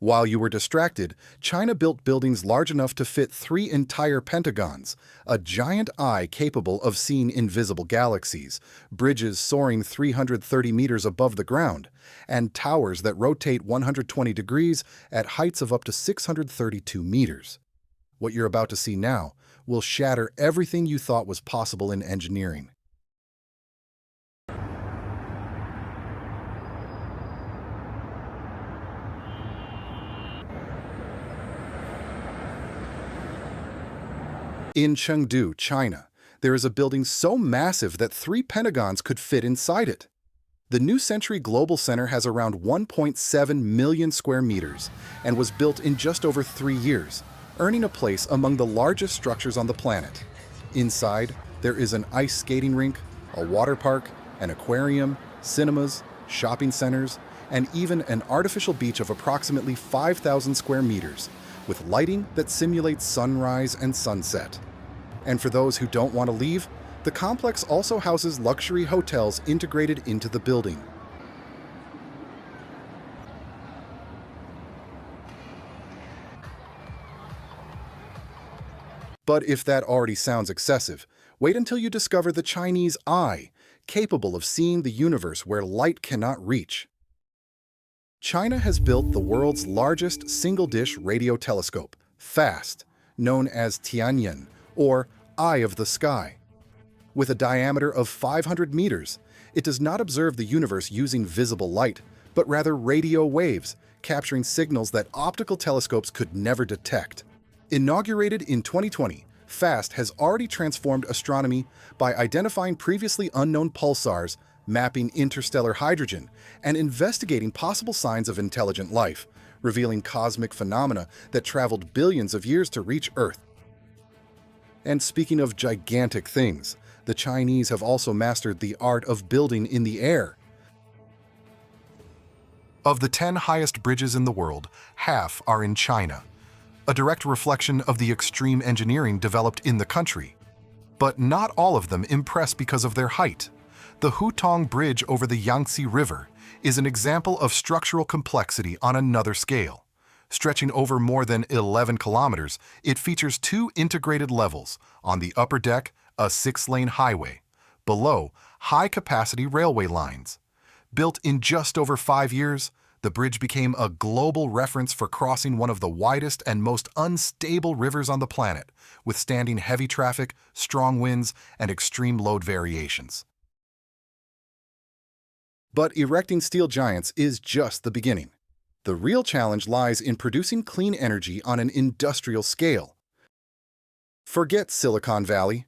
While you were distracted, China built buildings large enough to fit 3 entire pentagons, a giant eye capable of seeing invisible galaxies, bridges soaring 330 meters above the ground, and towers that rotate 120 degrees at heights of up to 632 meters. What you're about to see now will shatter everything you thought was possible in engineering. In Chengdu, China, there is a building so massive that 3 pentagons could fit inside it. The New Century Global Center has around 1.7 million square meters and was built in just over 3 years, earning a place among the largest structures on the planet. Inside, there is an ice skating rink, a water park, an aquarium, cinemas, shopping centers, and even an artificial beach of approximately 5,000 square meters, with lighting that simulates sunrise and sunset. And for those who don't want to leave, the complex also houses luxury hotels integrated into the building. But if that already sounds excessive, wait until you discover the Chinese eye, capable of seeing the universe where light cannot reach. China has built the world's largest single-dish radio telescope, FAST, known as Tianyan, or Eye of the Sky. With a diameter of 500 meters, it does not observe the universe using visible light, but rather radio waves, capturing signals that optical telescopes could never detect. Inaugurated in 2020, FAST has already transformed astronomy by identifying previously unknown pulsars, mapping interstellar hydrogen, and investigating possible signs of intelligent life, revealing cosmic phenomena that traveled billions of years to reach Earth. And speaking of gigantic things, the Chinese have also mastered the art of building in the air. Of the 10 highest bridges in the world, half are in China, a direct reflection of the extreme engineering developed in the country. But not all of them impress because of their height. The Hutong Bridge over the Yangtze River is an example of structural complexity on another scale. Stretching over more than 11 kilometers, it features 2 integrated levels. On the upper deck, a 6-lane highway. Below, high-capacity railway lines. Built in just over 5 years, the bridge became a global reference for crossing one of the widest and most unstable rivers on the planet, withstanding heavy traffic, strong winds, and extreme load variations. But erecting steel giants is just the beginning. The real challenge lies in producing clean energy on an industrial scale. Forget Silicon Valley.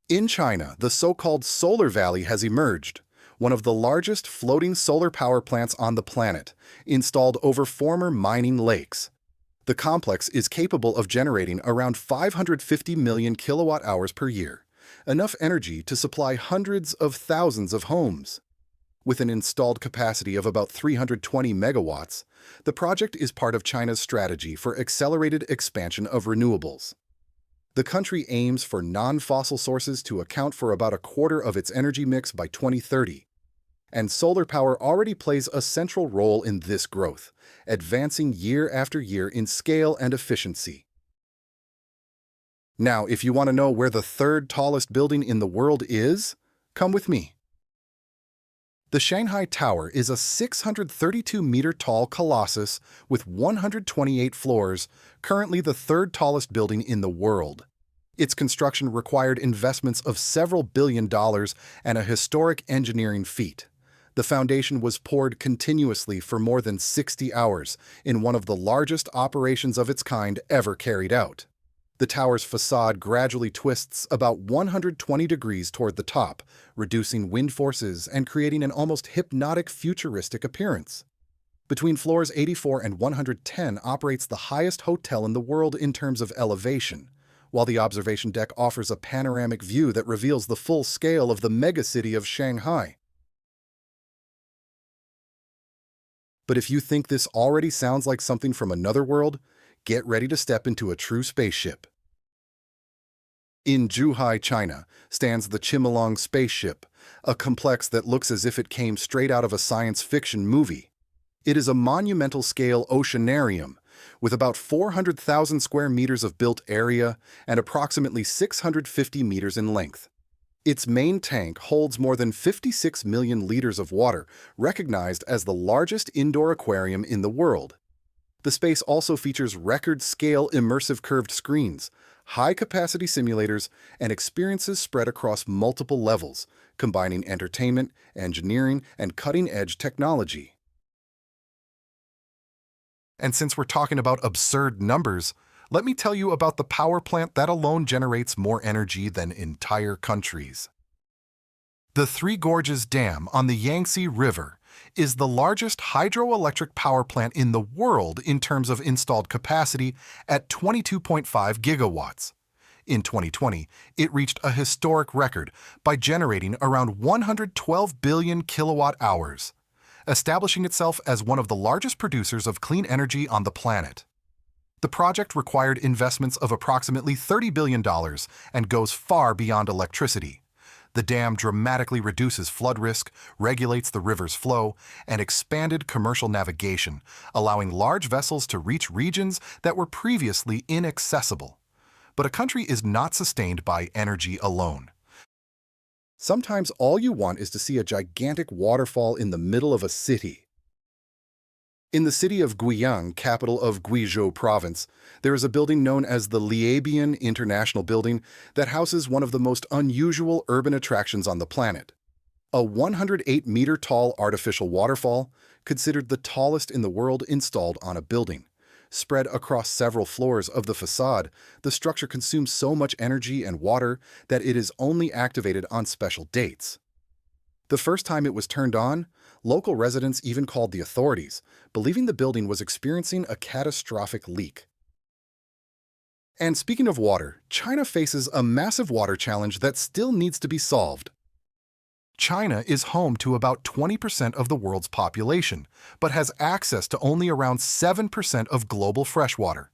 In China, the so-called Solar Valley has emerged, one of the largest floating solar power plants on the planet, installed over former mining lakes. The complex is capable of generating around 550 million kilowatt-hours per year, enough energy to supply hundreds of thousands of homes. With an installed capacity of about 320 megawatts, the project is part of China's strategy for accelerated expansion of renewables. The country aims for non-fossil sources to account for about a quarter of its energy mix by 2030. And solar power already plays a central role in this growth, advancing year after year in scale and efficiency. Now, if you want to know where the 3rd tallest building in the world is, come with me. The Shanghai Tower is a 632-meter-tall colossus with 128 floors, currently the 3rd tallest building in the world. Its construction required investments of several $billion and a historic engineering feat. The foundation was poured continuously for more than 60 hours in one of the largest operations of its kind ever carried out. The tower's facade gradually twists about 120 degrees toward the top, reducing wind forces and creating an almost hypnotic futuristic appearance. Between floors 84 and 110 operates the highest hotel in the world in terms of elevation, while the observation deck offers a panoramic view that reveals the full scale of the megacity of Shanghai. But if you think this already sounds like something from another world, get ready to step into a true spaceship. In Zhuhai, China, stands the Chimilong spaceship, a complex that looks as if it came straight out of a science fiction movie. It is a monumental-scale oceanarium, with about 400,000 square meters of built area and approximately 650 meters in length. Its main tank holds more than 56 million liters of water, recognized as the largest indoor aquarium in the world. The space also features record-scale immersive curved screens, high-capacity simulators, and experiences spread across multiple levels, combining entertainment, engineering, and cutting-edge technology. And since we're talking about absurd numbers, let me tell you about the power plant that alone generates more energy than entire countries. The Three Gorges Dam on the Yangtze River is the largest hydroelectric power plant in the world in terms of installed capacity at 22.5 gigawatts. In 2020, it reached a historic record by generating around 112 billion kilowatt hours, establishing itself as one of the largest producers of clean energy on the planet. The project required investments of approximately $30 billion and goes far beyond electricity. The dam dramatically reduces flood risk, regulates the river's flow, and expanded commercial navigation, allowing large vessels to reach regions that were previously inaccessible. But a country is not sustained by energy alone. Sometimes all you want is to see a gigantic waterfall in the middle of a city. In the city of Guiyang, capital of Guizhou Province, there is a building known as the Liabian International Building that houses one of the most unusual urban attractions on the planet. A 108-meter-tall artificial waterfall, considered the tallest in the world, installed on a building. Spread across several floors of the facade, the structure consumes so much energy and water that it is only activated on special dates. The first time it was turned on, local residents even called the authorities, believing the building was experiencing a catastrophic leak. And speaking of water, China faces a massive water challenge that still needs to be solved. China is home to about 20% of the world's population, but has access to only around 7% of global freshwater,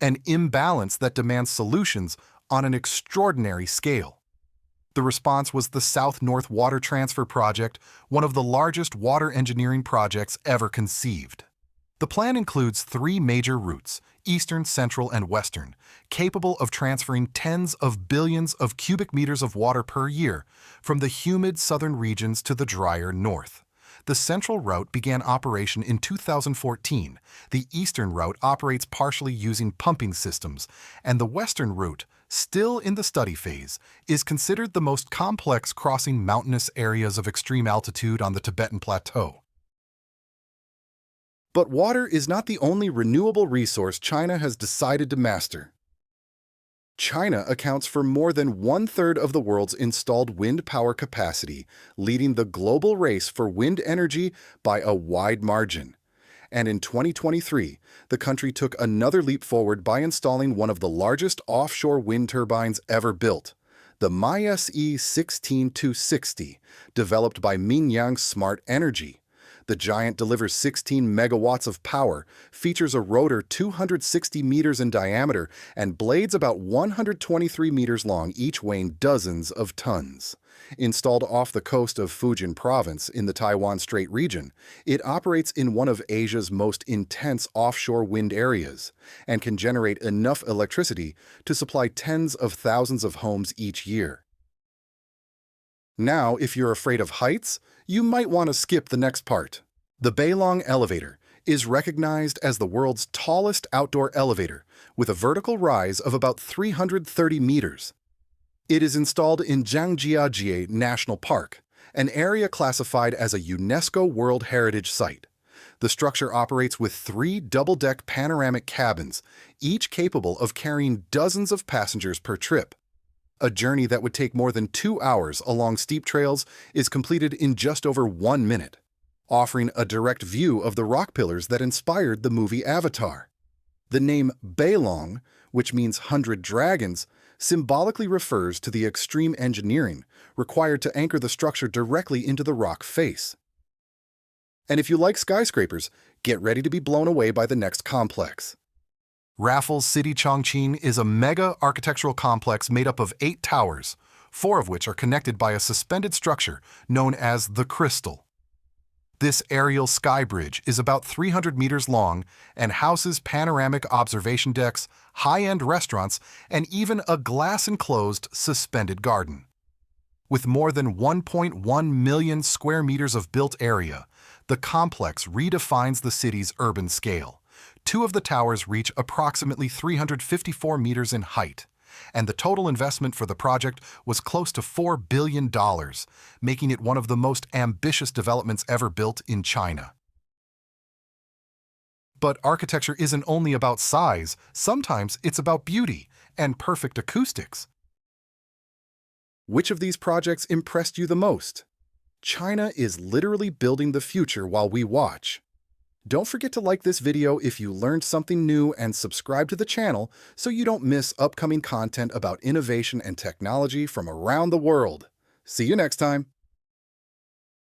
an imbalance that demands solutions on an extraordinary scale. The response was the South-North Water Transfer Project, one of the largest water engineering projects ever conceived. The plan includes 3 major routes, eastern, central, and western, capable of transferring tens of billions of cubic meters of water per year from the humid southern regions to the drier north. The central route began operation in 2014, the eastern route operates partially using pumping systems, and the western route, still in the study phase, is considered the most complex, crossing mountainous areas of extreme altitude on the Tibetan Plateau. But water is not the only renewable resource China has decided to master. China accounts for more than 1/3 of the world's installed wind power capacity, leading the global race for wind energy by a wide margin. And in 2023, the country took another leap forward by installing one of the largest offshore wind turbines ever built, the MySE 16260, developed by Mingyang Smart Energy. The giant delivers 16 megawatts of power, features a rotor 260 meters in diameter, and blades about 123 meters long, each weighing dozens of tons. Installed off the coast of Fujian Province in the Taiwan Strait region, it operates in one of Asia's most intense offshore wind areas and can generate enough electricity to supply tens of thousands of homes each year. Now, if you're afraid of heights, you might want to skip the next part. The Beilong Elevator is recognized as the world's tallest outdoor elevator, with a vertical rise of about 330 meters. It is installed in Zhangjiajie National Park, an area classified as a UNESCO World Heritage Site. The structure operates with 3 double-deck panoramic cabins, each capable of carrying dozens of passengers per trip. A journey that would take more than 2 hours along steep trails is completed in just over 1 minute, offering a direct view of the rock pillars that inspired the movie Avatar. The name Beilong, which means 100 dragons, symbolically refers to the extreme engineering required to anchor the structure directly into the rock face. And if you like skyscrapers, get ready to be blown away by the next complex. Raffles City Chongqing is a mega architectural complex made up of 8 towers, 4 of which are connected by a suspended structure known as the Crystal. This aerial sky bridge is about 300 meters long and houses panoramic observation decks, high-end restaurants, and even a glass-enclosed suspended garden. With more than 1.1 million square meters of built area, the complex redefines the city's urban scale. Two of the towers reach approximately 354 meters in height, and the total investment for the project was close to $4 billion, making it one of the most ambitious developments ever built in China. But architecture isn't only about size, sometimes it's about beauty and perfect acoustics. Which of these projects impressed you the most? China is literally building the future while we watch. Don't forget to like this video if you learned something new and subscribe to the channel so you don't miss upcoming content about innovation and technology from around the world. See you next time.